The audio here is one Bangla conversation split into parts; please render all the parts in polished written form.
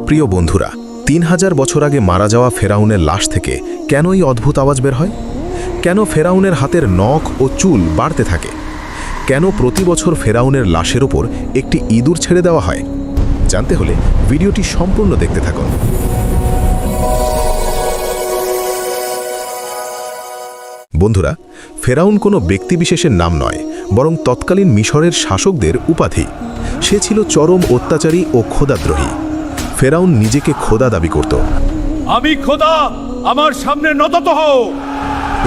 প্রিয় বন্ধুরা, ৩০০০ বছর আগে মারা যাওয়া ফেরাউনের লাশ থেকে কেন এই অদ্ভুত আওয়াজ বের হয়? কেন ফেরাউনের হাতের নখ ও চুল বাড়তে থাকে? কেন প্রতি বছর ফেরাউনের লাশের ওপর একটি ইঁদুর ছেড়ে দেওয়া হয়? জানতে হলে ভিডিওটি সম্পূর্ণ দেখতে থাকুন। বন্ধুরা, ফেরাউন কোনো ব্যক্তিবিশেষের নাম নয়, বরং তৎকালীন মিশরের শাসকদের উপাধি। সে ছিল চরম অত্যাচারী ও খোদাদ্রোহী। ফেরাউন নিজেকে খোদা দাবি করত, আমি খোদা, আমার সামনে নত হও,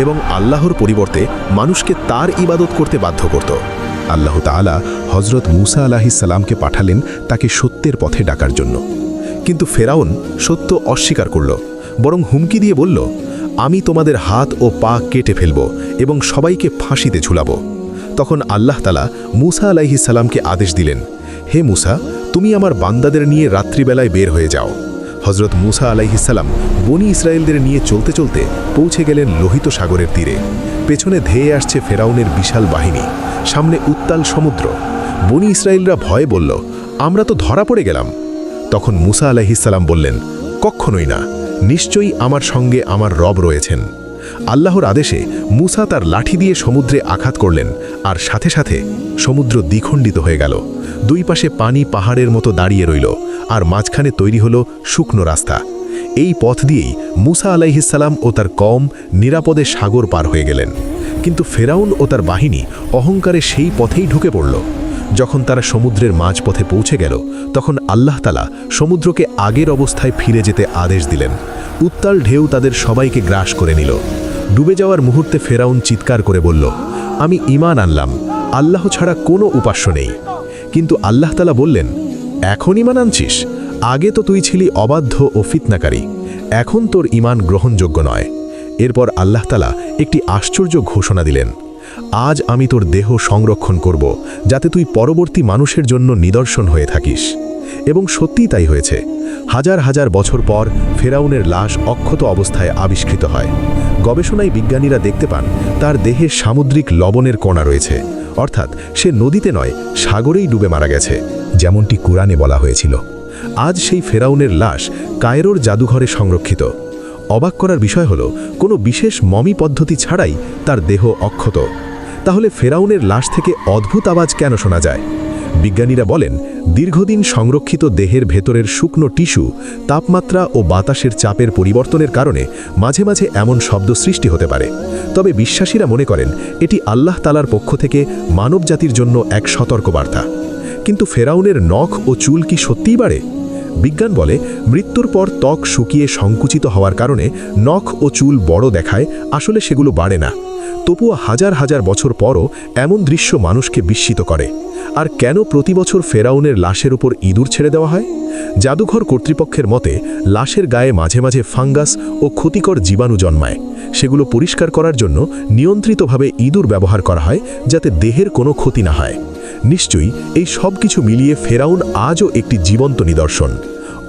এবং আল্লাহর পরিবর্তে মানুষকে তার ইবাদত করতে বাধ্য করত। আল্লাহ তাআলা হযরত মুসা আলাইহিস সালামকে পাঠালেন তাকে সত্যের পথে ডাকার জন্য। কিন্তু ফেরাউন সত্য অস্বীকার করল, বরং হুমকি দিয়ে বলল, আমি তোমাদের হাত ও পা কেটে ফেলব এবং সবাইকে ফাঁসিতে ঝুলাব। তখন আল্লাহ তাআলা মুসা আলাইহিস সালামকে আদেশ দিলেন, হে মুসা, তুমি আমার বান্দাদের নিয়ে রাত্রিবেলায় বের হয়ে যাও। হযরত মুসা আলাইহিস সালাম বনি ইসরায়েলদের নিয়ে চলতে চলতে পৌঁছে গেলেন লোহিত সাগরের তীরে। পেছনে ধেয়ে আসছে ফেরাউনের বিশাল বাহিনী, সামনে উত্তাল সমুদ্র। বনি ইসরায়েলরা ভয়ে বলল, আমরা তো ধরা পড়ে গেলাম। তখন মুসা আলাইহিস সালাম বললেন, কখনোই না, নিশ্চয়ই আমার সঙ্গে আমার রব রয়েছেন। আল্লাহর আদেশে মুসা তার লাঠি দিয়ে সমুদ্রে আঘাত করলেন, আর সাথে সাথে সমুদ্র দ্বিখণ্ডিত হয়ে গেল। দুই পাশে পানি পাহাড়ের মতো দাঁড়িয়ে রইল, আর মাঝখানে তৈরি হলো শুকনো রাস্তা। এই পথ দিয়েই মুসা আলাইহিস সালাম ও তার কওম নিরাপদে সাগর পার হয়ে গেলেন। কিন্তু ফেরাউন ও তার বাহিনী অহংকারে সেই পথেই ঢুকে পড়ল। যখন তারা সমুদ্রের মাঝপথে পৌঁছে গেল, তখন আল্লাহ তাআলা সমুদ্রকে আগের অবস্থায় ফিরে যেতে আদেশ দিলেন। উত্তাল ঢেউ তাদের সবাইকে গ্রাস করে নিল। ডুবে যাওয়ার মুহূর্তে ফেরাউন চিৎকার করে বলল, আমি ঈমান আনলাম, আল্লাহ ছাড়া কোনো উপাস্য নেই। কিন্তু আল্লাহ তাআলা বললেন, এখন ঈমান আনছিস? আগে তো তুই ছিলি অবাধ্য ও ফিতনাকারী, এখন তোর ঈমান গ্রহণযোগ্য নয়। এরপর আল্লাহ তাআলা একটি আশ্চর্য ঘোষণা দিলেন, আজ আমি তোর দেহ সংরক্ষণ করব, যাতে তুই পরবর্তী মানুষের জন্য নিদর্শন হয়ে থাকিস। এবং সত্যিই তাই হয়েছে। হাজার হাজার বছর পর ফেরাউনের লাশ অক্ষত অবস্থায় আবিষ্কৃত হয়। গবেষণায় বিজ্ঞানীরা দেখতে পান তার দেহে সামুদ্রিক লবণের কণা রয়েছে, অর্থাৎ সে নদীতে নয়, সাগরেই ডুবে মারা গেছে, যেমনটি কুরআনে বলা হয়েছিল। আজ সেই ফেরাউনের লাশ কায়রোর জাদুঘরে সংরক্ষিত। অবাক করার বিষয় হলো, কোনো বিশেষ মমি পদ্ধতি ছাড়াই তার দেহ অক্ষত। তাহলে ফেরাউনের লাশ থেকে অদ্ভুত আওয়াজ কেন শোনা যায়? বিজ্ঞানীরা বলেন, দীর্ঘদিন সংরক্ষিত দেহের ভেতরের শুকনো টিস্যু, তাপমাত্রা ও বাতাসের চাপের পরিবর্তনের কারণে মাঝে মাঝে এমন শব্দ সৃষ্টি হতে পারে। তবে বিশ্বাসীরা মনে করেন এটি আল্লাহ তাআলার পক্ষ থেকে মানবজাতির জন্য এক সতর্কবার্তা। কিন্তু ফেরাউনের নখ ও চুল কি সত্যিই বাড়ে? বিজ্ঞান বলে, মৃত্যুর পর ত্বক শুকিয়ে সংকুচিত হওয়ার কারণে নখ ও চুল বড় দেখায়, আসলে সেগুলো বাড়ে না। তবুও হাজার হাজার বছর পরও এমন দৃশ্য মানুষকে বিস্মিত করে। আর কেন প্রতি বছর ফেরাউনের লাশের উপর ইঁদুর ছেড়ে দেওয়া হয়? জাদুঘর কর্তৃপক্ষের মতে, লাশের গায়ে মাঝে মাঝে ফাঙ্গাস ও ক্ষতিকর জীবাণু জন্মায়। সেগুলো পরিষ্কার করার জন্য নিয়ন্ত্রিতভাবে ইঁদুর ব্যবহার করা হয়, যাতে দেহের কোনো ক্ষতি না হয়। নিশ্চয়ই এই সব কিছু মিলিয়ে ফেরাউন আজও একটি জীবন্ত নিদর্শন।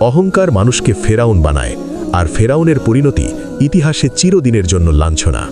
অহংকার মানুষকে ফেরাউন বানায়, আর ফেরাউনের পরিণতি ইতিহাসে চিরদিনের জন্য লাঞ্ছনা।